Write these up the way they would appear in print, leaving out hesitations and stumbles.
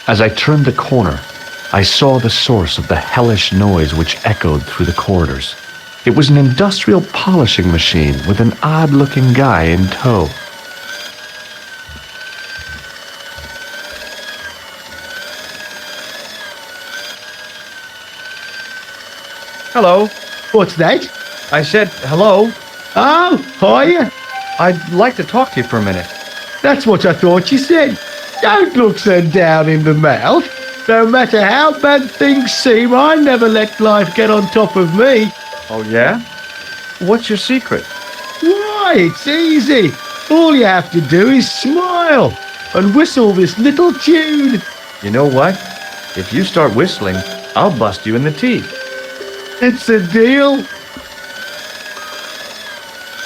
As I turned the corner, I saw the source of the hellish noise which echoed through the corridors. It was an industrial polishing machine with an odd-looking guy in tow. Hello. What's that? I said hello. Oh, hiya. I'd like to talk to you for a minute. That's what I thought you said. Don't look so down in the mouth. No matter how bad things seem, I never let life get on top of me. Oh, yeah? What's your secret? Why, it's easy. All you have to do is smile and whistle this little tune. You know what? If you start whistling, I'll bust you in the teeth. It's a deal.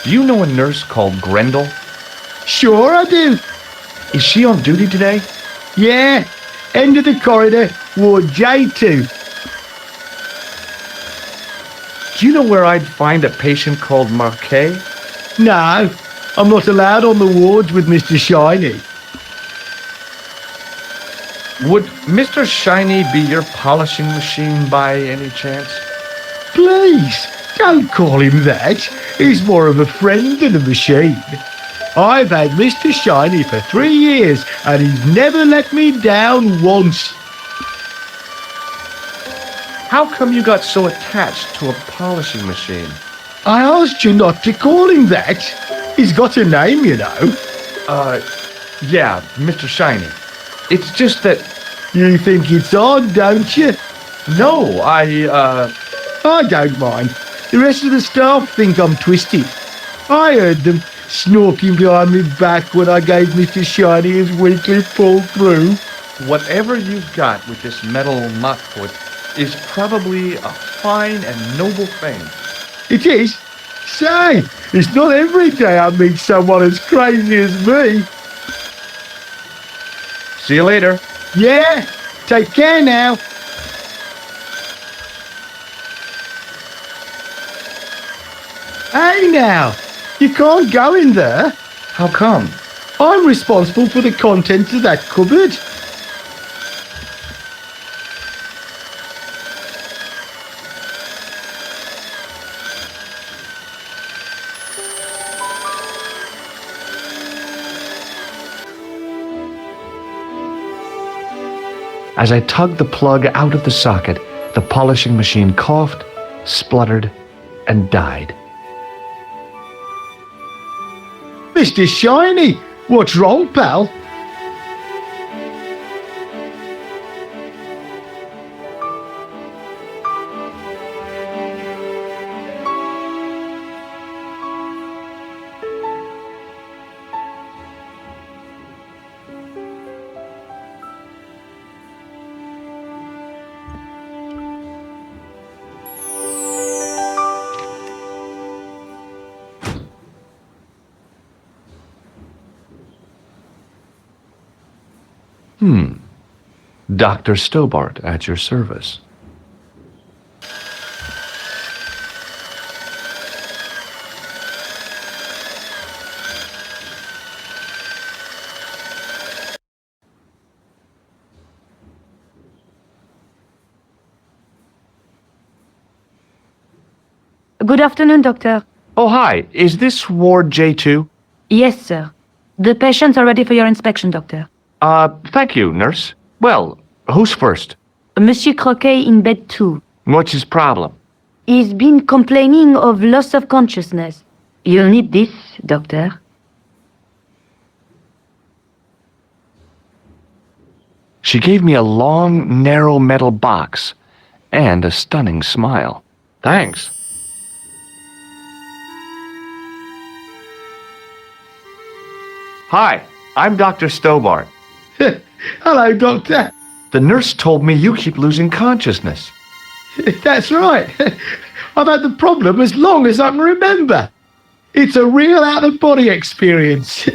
Do you know a nurse called Grendel? Sure I do. Is she on duty today? Yeah, end of the corridor, Ward J2. Do you know where I'd find a patient called Marquet? No, I'm not allowed on the wards with Mr. Shiny. Would Mr. Shiny be your polishing machine by any chance? Please, don't call him that. He's more of a friend than a machine. I've had Mr. Shiny for 3 years, and he's never let me down once. How come you got so attached to a polishing machine? I asked you not to call him that. He's got a name, you know. Yeah, Mr. Shiny. It's just that... You think it's odd, don't you? No, I don't mind. The rest of the staff think I'm twisted. I heard them snorking behind me back when I gave Mr. Shiny his weekly pull through. Whatever you've got with this metal mop-foot is probably a fine and noble thing. It is? Say, it's not every day I meet someone as crazy as me. See you later. Yeah, take care now. Hey now, you can't go in there. How come? I'm responsible for the contents of that cupboard. As I tugged the plug out of the socket, the polishing machine coughed, spluttered, and died. Mr. Shiny, what's wrong, pal? Dr. Stobart at your service. Good afternoon, Doctor. Oh, hi. Is this Ward J2? Yes, sir. The patients are ready for your inspection, Doctor. Thank you, nurse. Well, who's first? Monsieur Croquet in bed 2. What's his problem? He's been complaining of loss of consciousness. You'll need this, Doctor. She gave me a long, narrow metal box and a stunning smile. Thanks. Hi, I'm Dr. Stobart. Hello, Doctor. The nurse told me you keep losing consciousness. That's right. I've had the problem as long as I can remember. It's a real out-of-body experience.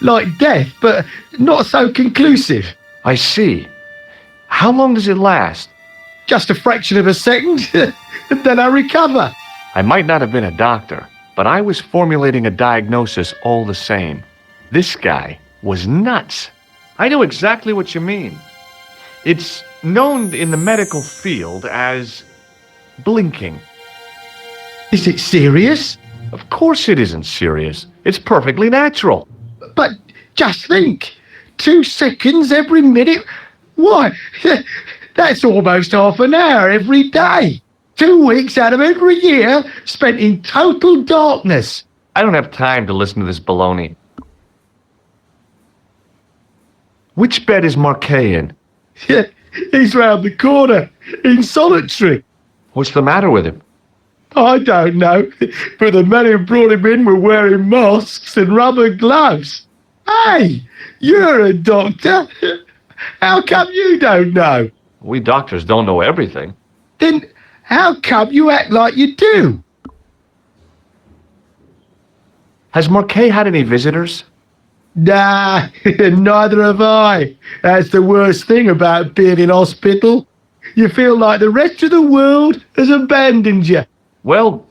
Like death, but not so conclusive. I see. How long does it last? Just a fraction of a second, and then I recover. I might not have been a doctor, but I was formulating a diagnosis all the same. This guy was nuts. I know exactly what you mean. It's known in the medical field as blinking. Is it serious? Of course it isn't serious. It's perfectly natural. But just think, 2 seconds every minute. Why, that's almost half an hour every day. 2 weeks out of every year spent in total darkness. I don't have time to listen to this baloney. Which bed is Marquet in? He's round the corner, in solitary. What's the matter with him? I don't know, but the men who brought him in were wearing masks and rubber gloves. Hey, you're a doctor. How come you don't know? We doctors don't know everything. Then how come you act like you do? Has Marquet had any visitors? Nah, neither have I. That's the worst thing about being in hospital. You feel like the rest of the world has abandoned you. Well,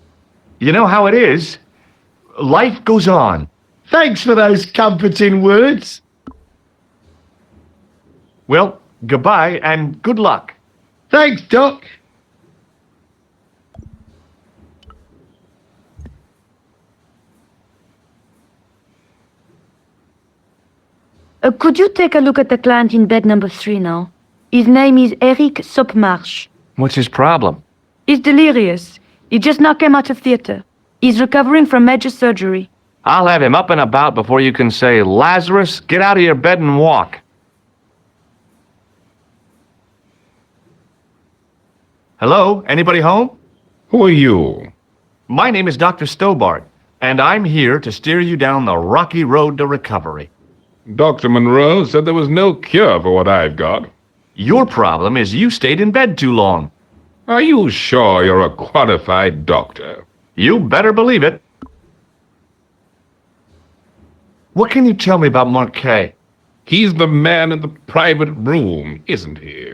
you know how it is. Life goes on. Thanks for those comforting words. Well, goodbye and good luck. Thanks, Doc. Could you take a look at the client in bed number 3 now? His name is Eric Sopmarsh. What's his problem? He's delirious. He just now came out of theater. He's recovering from major surgery. I'll have him up and about before you can say, Lazarus, get out of your bed and walk. Hello? Anybody home? Who are you? My name is Dr. Stobart, and I'm here to steer you down the rocky road to recovery. Dr. Monroe said there was no cure for what I've got. Your problem is you stayed in bed too long. Are you sure you're a qualified doctor? You better believe it. What can you tell me about Marquet? He's the man in the private room, isn't he?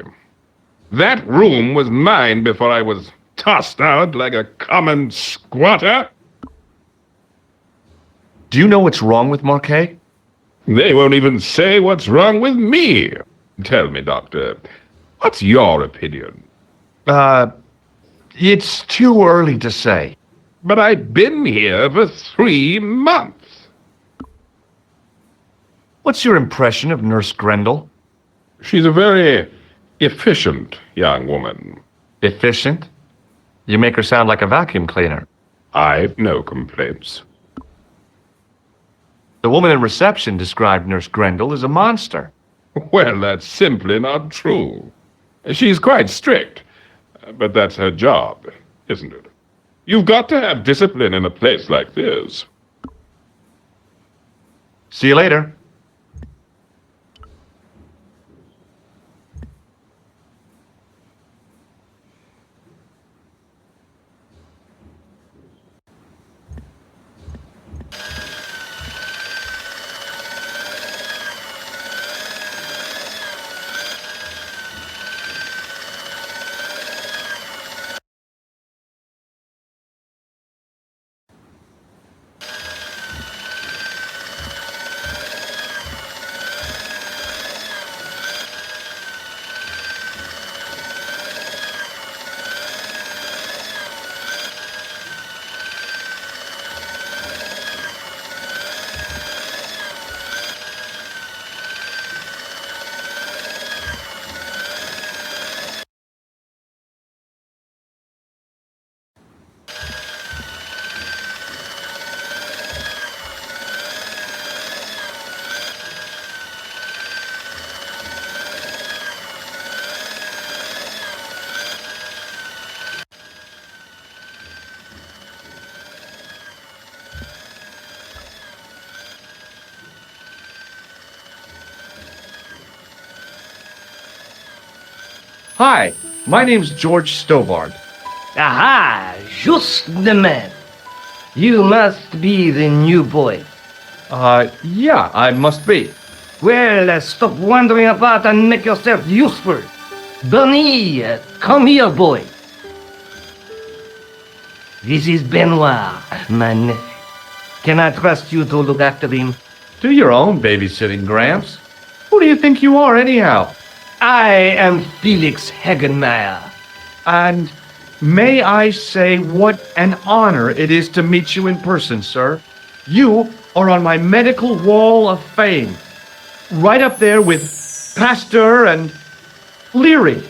That room was mine before I was tossed out like a common squatter. Do you know what's wrong with Marquet? They won't even say what's wrong with me. Tell me, Doctor, what's your opinion? It's too early to say. But I've been here for 3 months. What's your impression of Nurse Grendel? She's a very efficient young woman. Efficient? You make her sound like a vacuum cleaner. I've no complaints. The woman in reception described Nurse Grendel as a monster. Well, that's simply not true. She's quite strict, but that's her job, isn't it? You've got to have discipline in a place like this. See you later. Hi, my name's George Stobart. Aha! Just the man. You must be the new boy. Yeah, I must be. Well, stop wandering about and make yourself useful. Bernie, come here, boy. This is Benoit, my nephew. Can I trust you to look after him? Do your own babysitting, Gramps. Who do you think you are, anyhow? I am Felix Hagenmeyer. And may I say what an honor it is to meet you in person, sir. You are on my medical wall of fame, right up there with Pasteur and Leary.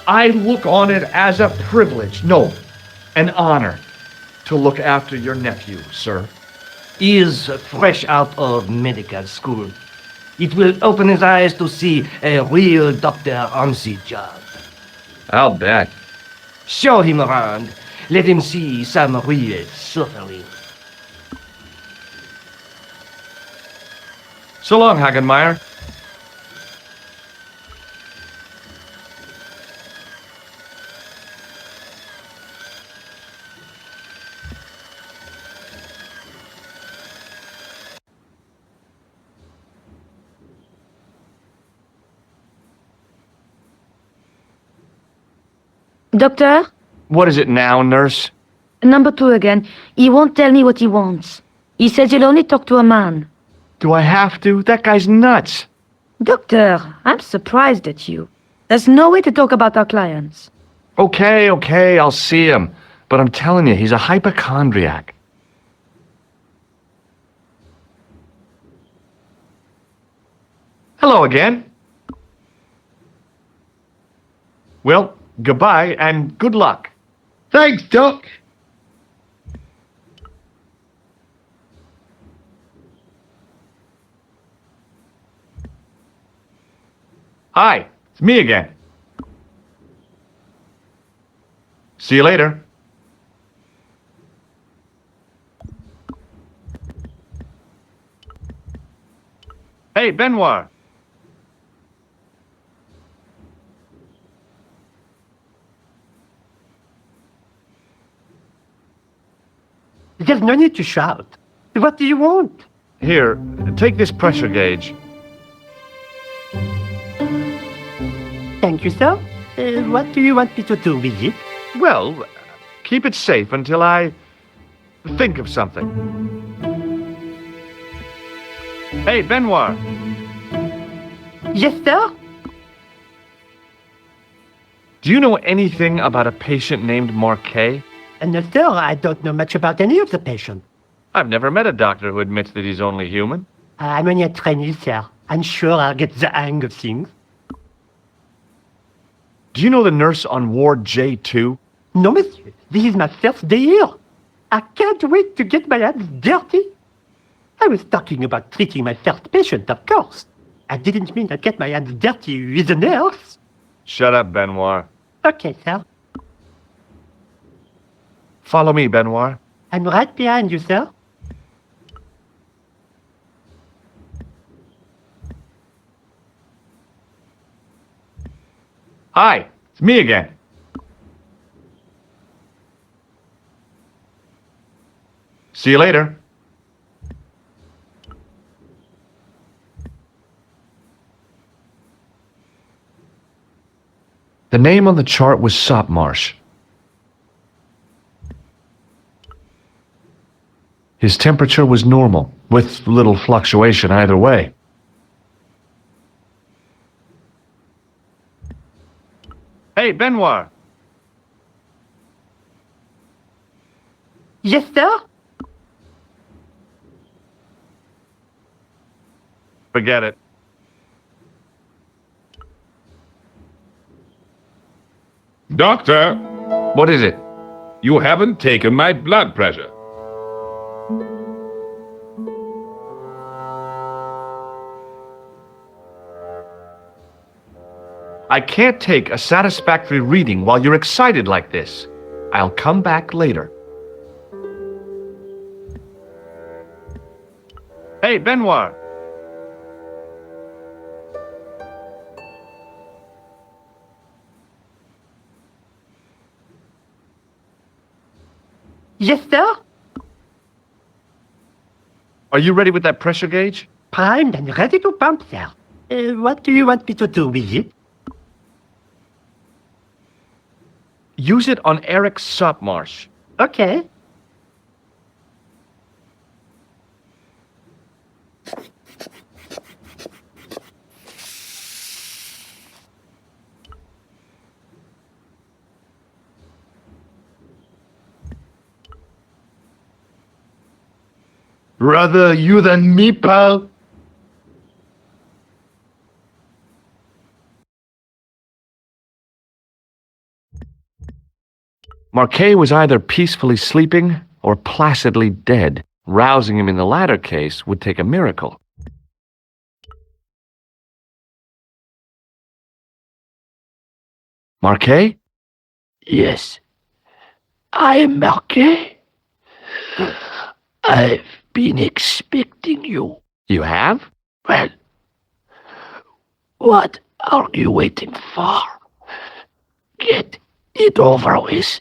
I look on it as a privilege, no, an honor, to look after your nephew, sir. He is fresh out of medical school. It will open his eyes to see a real doctor on the job. I'll bet. Show him around. Let him see some real suffering. So long, Hagenmeyer. Doctor? What is it now, nurse? Number 2 again. He won't tell me what he wants. He says he'll only talk to a man. Do I have to? That guy's nuts. Doctor, I'm surprised at you. There's no way to talk about our clients. Okay, I'll see him. But I'm telling you, he's a hypochondriac. Hello again. Well, goodbye and good luck. Thanks, Doc. Hi, it's me again. See you later. Hey, Benoit. There's no need to shout. What do you want? Here, take this pressure gauge. Thank you, sir. What do you want me to do with it? Well, keep it safe until I think of something. Hey, Benoit. Yes, sir? Do you know anything about a patient named Marquet? No, sir, I don't know much about any of the patients. I've never met a doctor who admits that he's only human. I'm only a trainee, sir. I'm sure I'll get the hang of things. Do you know the nurse on Ward J2? No, monsieur. This is my first day here. I can't wait to get my hands dirty. I was talking about treating my first patient, of course. I didn't mean I'd get my hands dirty with a nurse. Shut up, Benoit. Okay, sir. Follow me, Benoit. I'm right behind you, sir. Hi, it's me again. See you later. The name on the chart was Sopmarsh. His temperature was normal, with little fluctuation either way. Hey, Benoit. Yes, sir? Forget it. Doctor, What is it? you haven't taken my blood pressure. I can't take a satisfactory reading while you're excited like this. I'll come back later. Hey, Benoit. Yes, sir? Are you ready with that pressure gauge? Primed and ready to pump, sir. What do you want me to do with it? Use it on Eric Sopmarsh. Okay. Rather you than me, pal. Marquet was either peacefully sleeping or placidly dead. Rousing him in the latter case would take a miracle. Marquet? Yes, I am Marquet. I've been expecting you. You have? Well, what are you waiting for? Get it over with.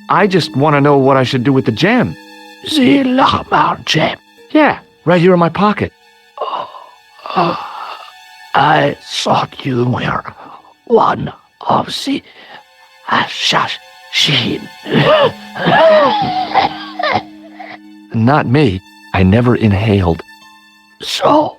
I just want to know what I should do with the gem. The Lamar gem. Yeah, right here in my pocket. I thought you were one of the assassins. Not me. I never inhaled. So,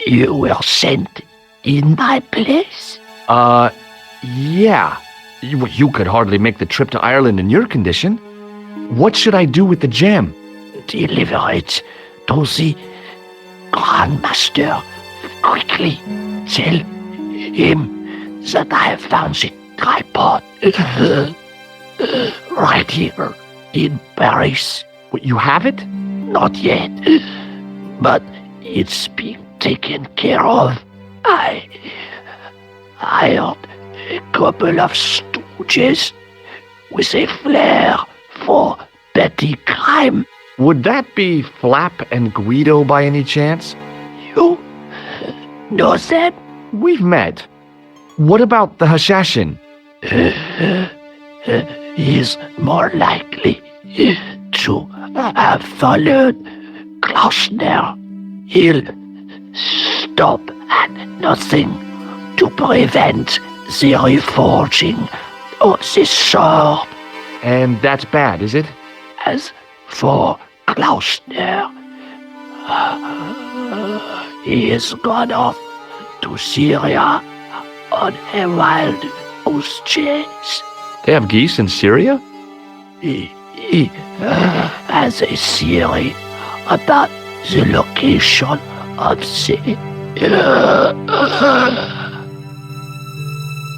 you were sent in my place? Yeah. You could hardly make the trip to Ireland in your condition. What should I do with the gem? Deliver it to the Grandmaster quickly. Tell him that I have found the tripod right here in Paris. You have it? Not yet, but it's being taken care of. I hired a couple of stooges with a flair for petty crime. Would that be Flap and Guido by any chance? You know them? We've met. What about the Hashashin? He's more likely to have followed Klausner. He'll stop at nothing to prevent the reforging of the sword. And that's bad, is it? As for Klausner, he has gone off to Syria on a wild goose chase. They have geese in Syria? He has a theory about the location of the...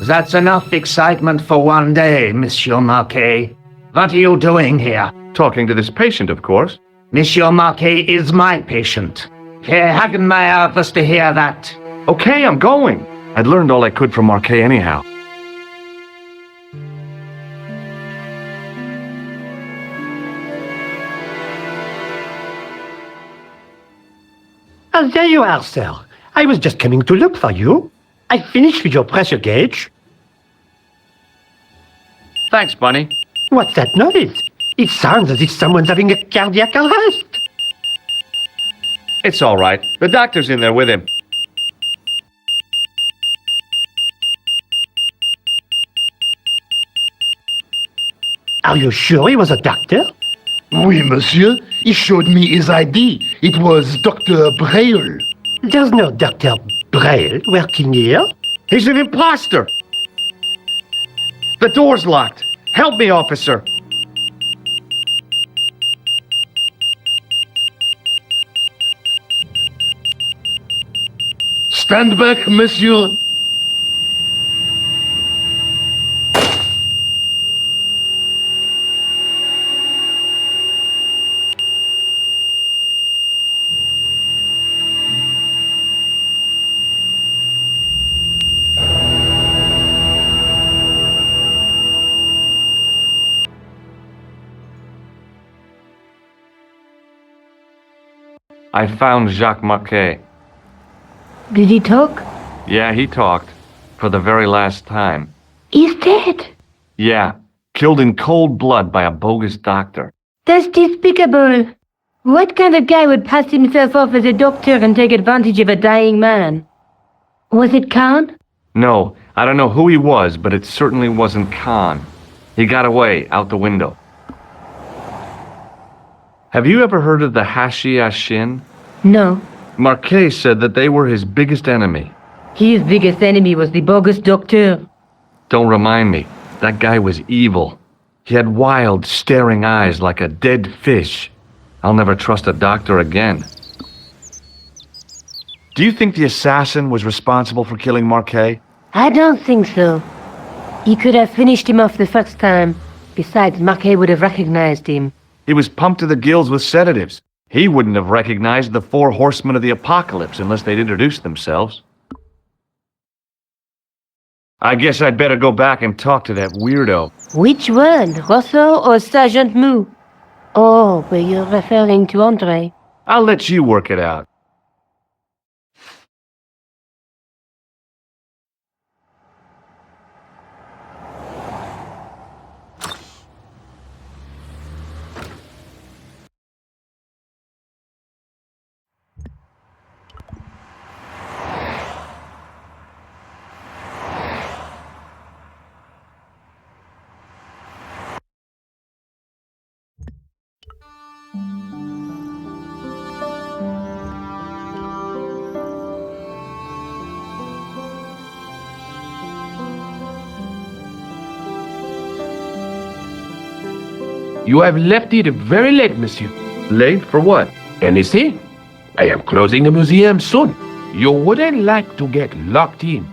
That's enough excitement for one day, Monsieur Marquet. What are you doing here? Talking to this patient, of course. Monsieur Marquet is my patient. Hagenmeyer was to hear that. Okay, I'm going. I'd learned all I could from Marquet anyhow. There you are, sir. I was just coming to look for you. I finished with your pressure gauge. Thanks, Bunny. What's that noise? It sounds as if someone's having a cardiac arrest. It's all right. The doctor's in there with him. Are you sure he was a doctor? Oui, monsieur. He showed me his ID. It was Dr. Braille. There's no Dr. Braille working here. He's an imposter. The door's locked. Help me, officer. Stand back, monsieur. I found Jacques Marquet. Did he talk? Yeah, he talked. For the very last time. He's dead. Yeah, killed in cold blood by a bogus doctor. That's despicable. What kind of guy would pass himself off as a doctor and take advantage of a dying man? Was it Khan? No, I don't know who he was, but it certainly wasn't Khan. He got away, out the window. Have you ever heard of the Hashiashin? No. Marquet said that they were his biggest enemy. His biggest enemy was the bogus doctor. Don't remind me. That guy was evil. He had wild, staring eyes like a dead fish. I'll never trust a doctor again. Do you think the assassin was responsible for killing Marquet? I don't think so. He could have finished him off the first time. Besides, Marquet would have recognized him. He was pumped to the gills with sedatives. He wouldn't have recognized the 4 horsemen of the apocalypse unless they'd introduced themselves. I guess I'd better go back and talk to that weirdo. Which one, Rousseau or Sergeant Mou? Oh, were you referring to Andre? I'll let you work it out. You have left it very late, monsieur. Late for what? Anything? I am closing the museum soon. You wouldn't like to get locked in.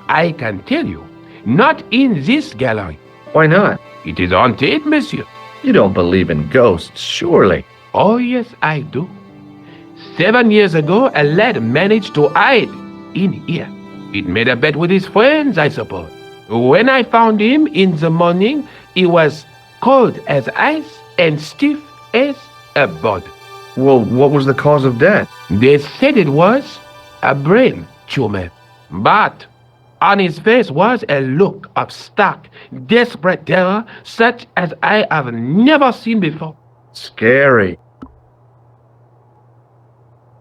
I can tell you. Not in this gallery. Why not? It is haunted, monsieur. You don't believe in ghosts, surely. Oh, yes, I do. 7 years ago, a lad managed to hide in here. He'd made a bet with his friends, I suppose. When I found him in the morning, he was cold as ice and stiff as a board. Well, what was the cause of death? They said it was a brain tumor. But on his face was a look of stark, desperate terror such as I have never seen before. Scary.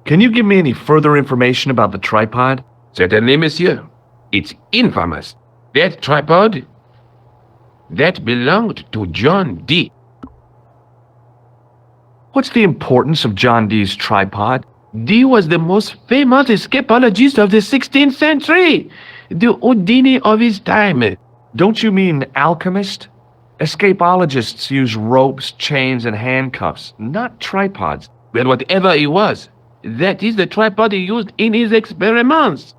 Can you give me any further information about the tripod? Certainly, monsieur. It's infamous. That tripod, that belonged to John Dee. What's the importance of John Dee's tripod? Dee was the most famous escapologist of the 16th century, the Houdini of his time. Don't you mean alchemist? Escapologists use ropes, chains, and handcuffs, not tripods. But whatever he was, that is the tripod he used in his experiments.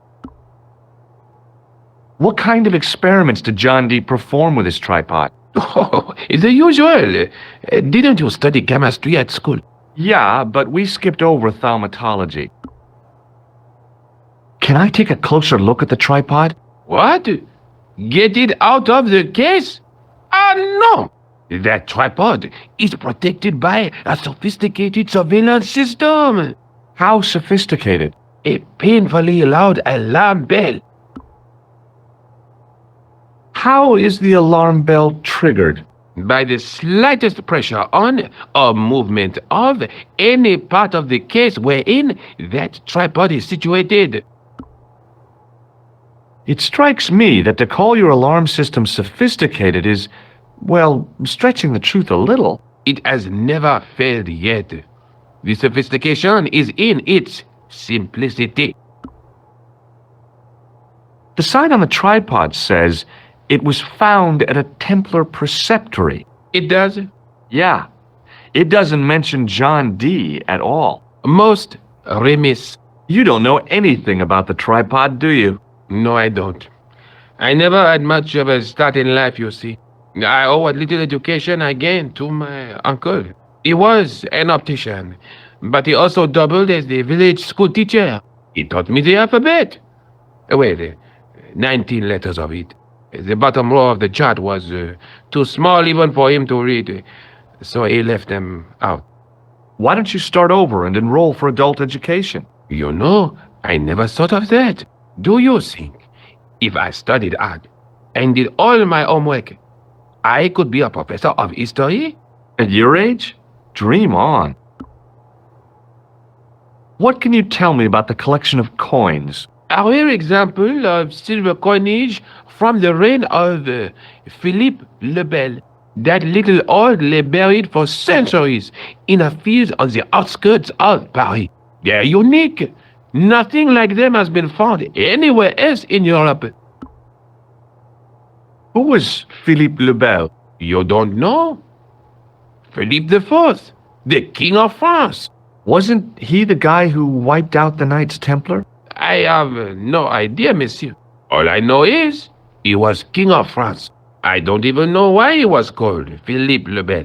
What kind of experiments did John Dee perform with his tripod? Oh, the usual. Didn't you study chemistry at school? Yeah, but we skipped over thaumatology. Can I take a closer look at the tripod? What? Get it out of the case? Ah, no! That tripod is protected by a sophisticated surveillance system. How sophisticated? A painfully loud alarm bell. How is the alarm bell triggered? By the slightest pressure on or movement of any part of the case wherein that tripod is situated. It strikes me that to call your alarm system sophisticated is, well, stretching the truth a little. It has never failed yet. The sophistication is in its simplicity. The sign on the tripod says it was found at a Templar preceptory. It does? Yeah. It doesn't mention John Dee at all. Most remiss. You don't know anything about the tripod, do you? No, I don't. I never had much of a start in life, you see. I owe what little education I gained to my uncle. He was an optician, but he also doubled as the village school teacher. He taught me the alphabet. Well, 19 letters of it. The bottom row of the chart was too small even for him to read, so he left them out. Why don't you start over and enroll for adult education? You know, I never thought of that. Do you think, if I studied hard and did all my homework, I could be a professor of history? At your age? Dream on. What can you tell me about the collection of coins? A rare example of silver coinage from the reign of Philippe le Bel. That little old lay buried for centuries in a field on the outskirts of Paris. They're unique. Nothing like them has been found anywhere else in Europe. Who was Philippe le Bel? You don't know? Philippe IV, The King of France. Wasn't he the guy who wiped out the Knights Templar? I have no idea, monsieur. All I know is he was King of France. I don't even know why he was called Philippe le Bel.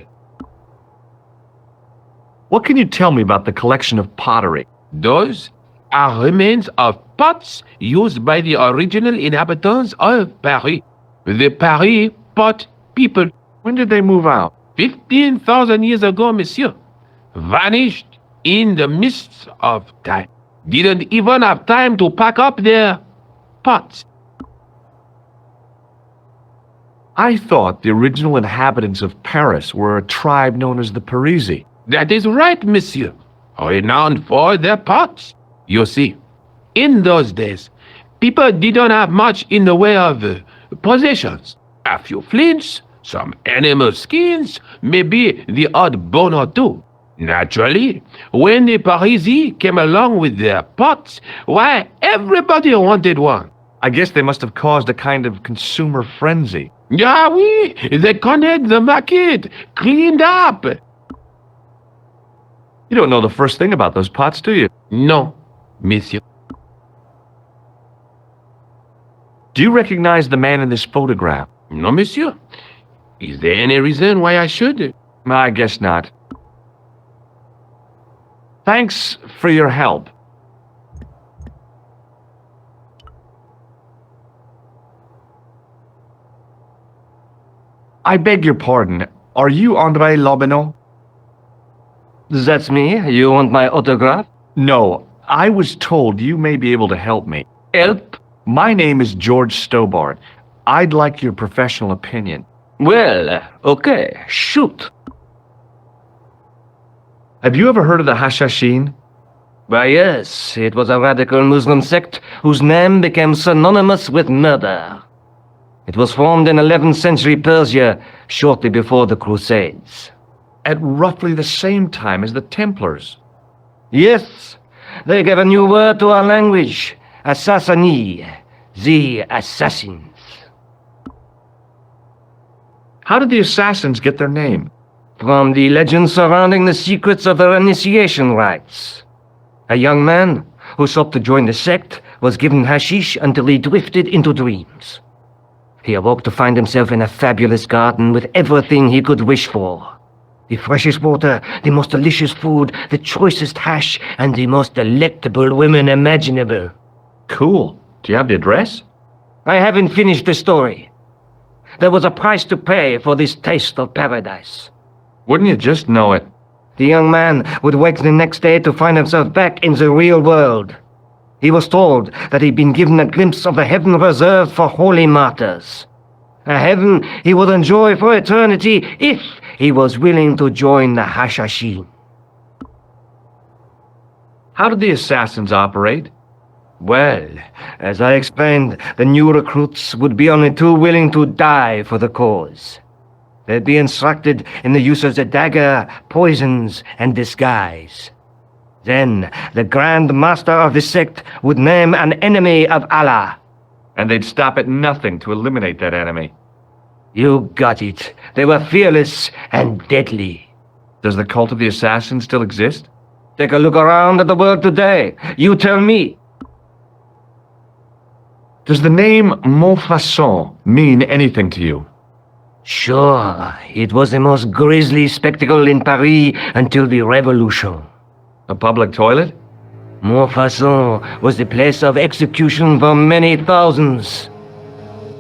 What can you tell me about the collection of pottery? Those are remains of pots used by the original inhabitants of Paris. The Paris pot people. When did they move out? 15,000 years ago, monsieur. Vanished in the mists of time. Didn't even have time to pack up their pots. I thought the original inhabitants of Paris were a tribe known as the Parisi. That is right, monsieur. Renowned for their pots. You see, in those days, people didn't have much in the way of possessions. A few flints, some animal skins, maybe the odd bone or two. Naturally, when the Parisi came along with their pots, why, everybody wanted one. I guess they must have caused a kind of consumer frenzy. Ah oui, they connected the market, cleaned up. You don't know the first thing about those pots, do you? No, monsieur. Do you recognize the man in this photograph? No, monsieur. Is there any reason why I should? I guess not. Thanks for your help. I beg your pardon. Are you André Lobineau? That's me. You want my autograph? No, I was told you may be able to help me. Help? My name is George Stobart. I'd like your professional opinion. Well, okay, shoot. Have you ever heard of the Hashashin? Why, yes, it was a radical Muslim sect whose name became synonymous with murder. It was formed in 11th century Persia, shortly before the Crusades. At roughly the same time as the Templars. Yes, they gave a new word to our language, Assassini, the assassins. How did the assassins get their name? From the legends surrounding the secrets of their initiation rites. A young man who sought to join the sect was given hashish until he drifted into dreams. He awoke to find himself in a fabulous garden with everything he could wish for. The freshest water, the most delicious food, the choicest hash, and the most delectable women imaginable. Cool. Do you have the address? I haven't finished the story. There was a price to pay for this taste of paradise. Wouldn't you just know it? The young man would wake the next day to find himself back in the real world. He was told that he'd been given a glimpse of the heaven reserved for holy martyrs. A heaven he would enjoy for eternity if he was willing to join the Hashashin. How did the assassins operate? Well, as I explained, the new recruits would be only too willing to die for the cause. They'd be instructed in the use of the dagger, poisons, and disguise. Then, the Grand Master of the sect would name an enemy of Allah. And they'd stop at nothing to eliminate that enemy. You got it. They were fearless and deadly. Does the cult of the assassins still exist? Take a look around at the world today. You tell me. Does the name Montfaucon mean anything to you? Sure, it was the most grisly spectacle in Paris until the Revolution. A public toilet? Montfaucon was the place of execution for many thousands.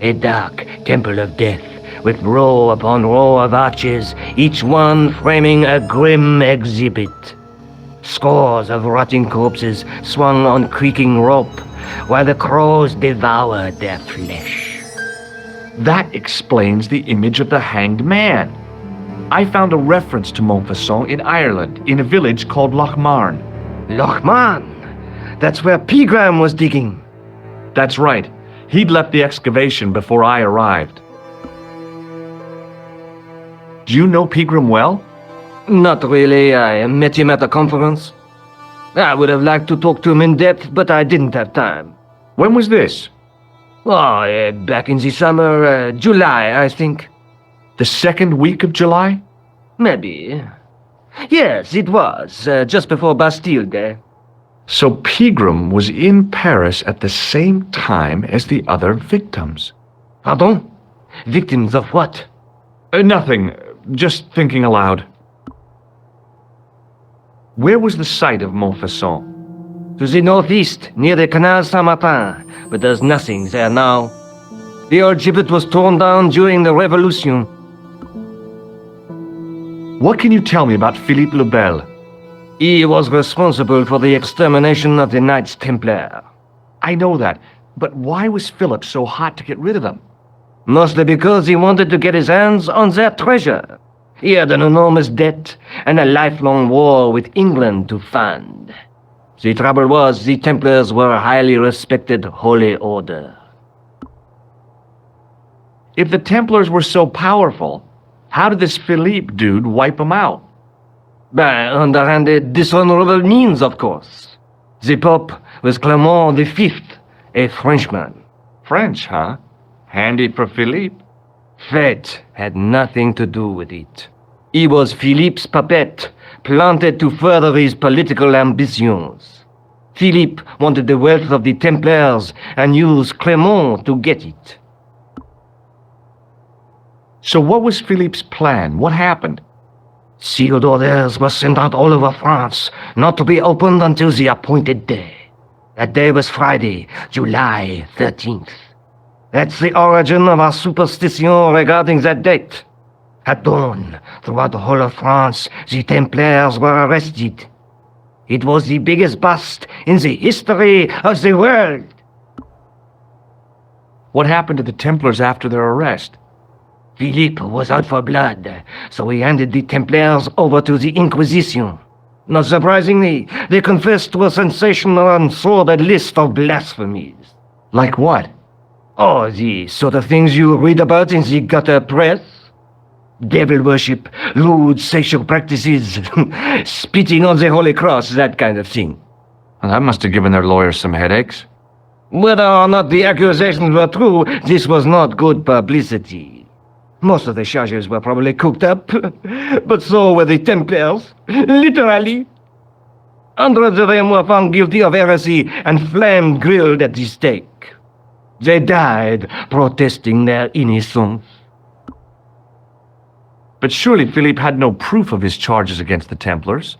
A dark temple of death, with row upon row of arches, each one framing a grim exhibit. Scores of rotting corpses swung on creaking rope, while the crows devoured their flesh. That explains the image of the hanged man. I found a reference to Montfaucon in Ireland, in a village called Lochmarn. Lochmarn? That's where Pegram was digging. That's right. He'd left the excavation before I arrived. Do you know Pegram well? Not really. I met him at a conference. I would have liked to talk to him in depth, but I didn't have time. When was this? Oh, back in the summer, July, I think. The second week of July? Maybe. Yes, it was, just before Bastille Day. So Pegram was in Paris at the same time as the other victims. Pardon? Victims of what? Nothing. Just thinking aloud. Where was the site of Montfaucon? To the northeast, near the Canal Saint-Martin, but there's nothing there now. The old gibbet was torn down during the Revolution. What can you tell me about Philippe le Bel? He was responsible for the extermination of the Knights Templar. I know that, but why was Philip so hot to get rid of them? Mostly because he wanted to get his hands on their treasure. He had an enormous debt and a lifelong war with England to fund. The trouble was, the Templars were a highly respected holy order. If the Templars were so powerful, how did this Philippe dude wipe them out? By underhanded, dishonorable means, of course. The Pope was Clement V, a Frenchman. French, huh? Handy for Philippe. Fate had nothing to do with it. He was Philippe's puppet, planted to further his political ambitions. Philippe wanted the wealth of the Templars and used Clement to get it. So what was Philippe's plan? What happened? Sealed orders were sent out all over France, not to be opened until the appointed day. That day was Friday, July 13th. That's the origin of our superstition regarding that date. At dawn, throughout the whole of France, the Templars were arrested. It was the biggest bust in the history of the world. What happened to the Templars after their arrest? Philippe was out for blood, so he handed the Templars over to the Inquisition. Not surprisingly, they confessed to a sensational and sordid list of blasphemies. Like what? Oh, the sort of things you read about in the gutter press. Devil worship, lewd sexual practices, spitting on the Holy Cross, that kind of thing. Well, that must have given their lawyers some headaches. Whether or not the accusations were true, this was not good publicity. Most of the charges were probably cooked up, but so were the Templars, literally. Hundreds of them were found guilty of heresy and flame-grilled at the stake. They died protesting their innocence. But surely Philippe had no proof of his charges against the Templars.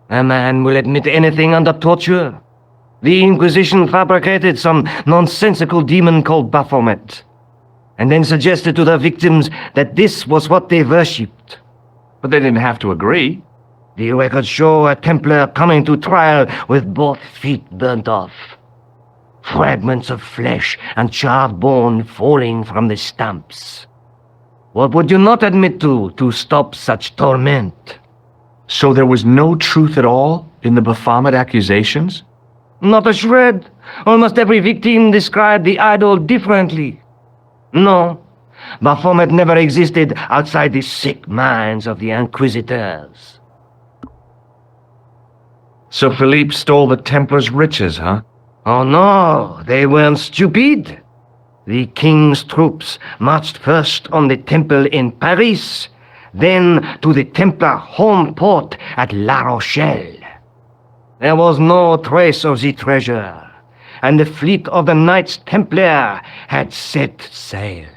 A man will admit anything under torture. The Inquisition fabricated some nonsensical demon called Baphomet, and then suggested to the victims that this was what they worshipped. But they didn't have to agree. The records show a Templar coming to trial with both feet burnt off. Fragments of flesh and charred bone falling from the stumps. What would you not admit to stop such torment? So there was no truth at all in the Baphomet accusations? Not a shred. Almost every victim described the idol differently. No, Baphomet never existed outside the sick minds of the Inquisitors. So Philippe stole the Templars' riches, huh? Oh no, they weren't stupid. The king's troops marched first on the temple in Paris, then to the Templar home port at La Rochelle. There was no trace of the treasure, and the fleet of the Knights Templar had set sail.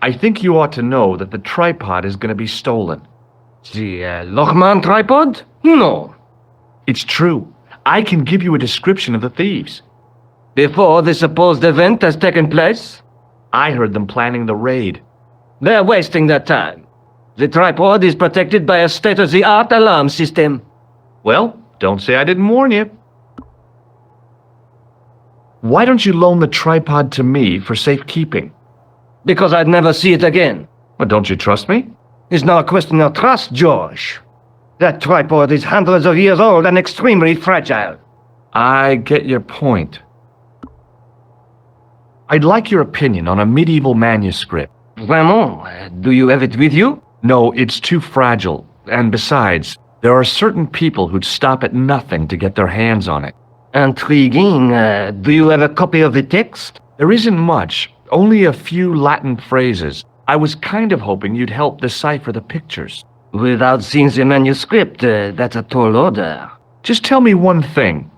I think you ought to know that the tripod is going to be stolen. The Lochman tripod? No. It's true. I can give you a description of the thieves. Before the supposed event has taken place? I heard them planning the raid. They're wasting their time. The tripod is protected by a state-of-the-art alarm system. Well, don't say I didn't warn you. Why don't you loan the tripod to me for safekeeping? Because I'd never see it again. Well, don't you trust me? It's not a question of trust, George. That tripod is hundreds of years old and extremely fragile. I get your point. I'd like your opinion on a medieval manuscript. Vraiment? Do you have it with you? No, it's too fragile. And besides, there are certain people who'd stop at nothing to get their hands on it. Intriguing. Do you have a copy of the text? There isn't much, only a few Latin phrases. I was kind of hoping you'd help decipher the pictures. Without seeing the manuscript, that's a tall order. Just tell me one thing.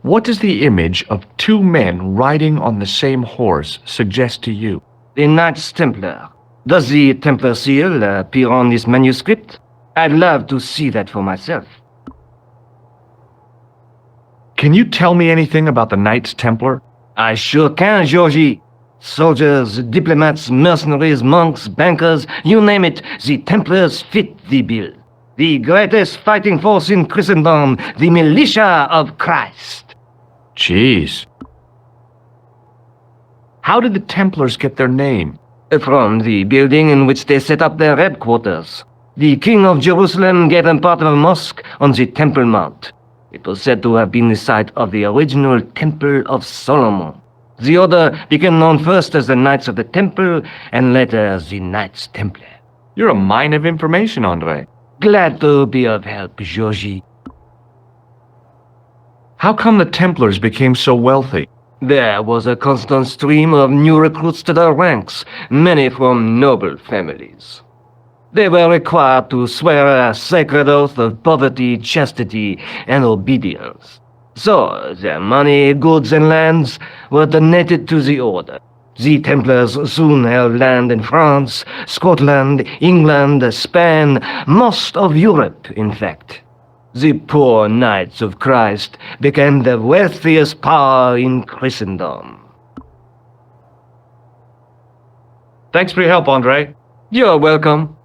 What does the image of two men riding on the same horse suggest to you? The Knights Templar. Does the Templar seal appear on this manuscript? I'd love to see that for myself. Can you tell me anything about the Knights Templar? I sure can, Georgie. Soldiers, diplomats, mercenaries, monks, bankers, you name it, the Templars fit the bill. The greatest fighting force in Christendom, the militia of Christ. Jeez. How did the Templars get their name? From the building in which they set up their headquarters. The King of Jerusalem gave them part of a mosque on the Temple Mount. It was said to have been the site of the original Temple of Solomon. The order became known first as the Knights of the Temple, and later as the Knights Templar. You're a mine of information, Andre. Glad to be of help, Georgie. How come the Templars became so wealthy? There was a constant stream of new recruits to their ranks, many from noble families. They were required to swear a sacred oath of poverty, chastity, and obedience. So, their money, goods, and lands were donated to the order. The Templars soon held land in France, Scotland, England, Spain, most of Europe, in fact. The poor Knights of Christ became the wealthiest power in Christendom. Thanks for your help, Andre. You're welcome.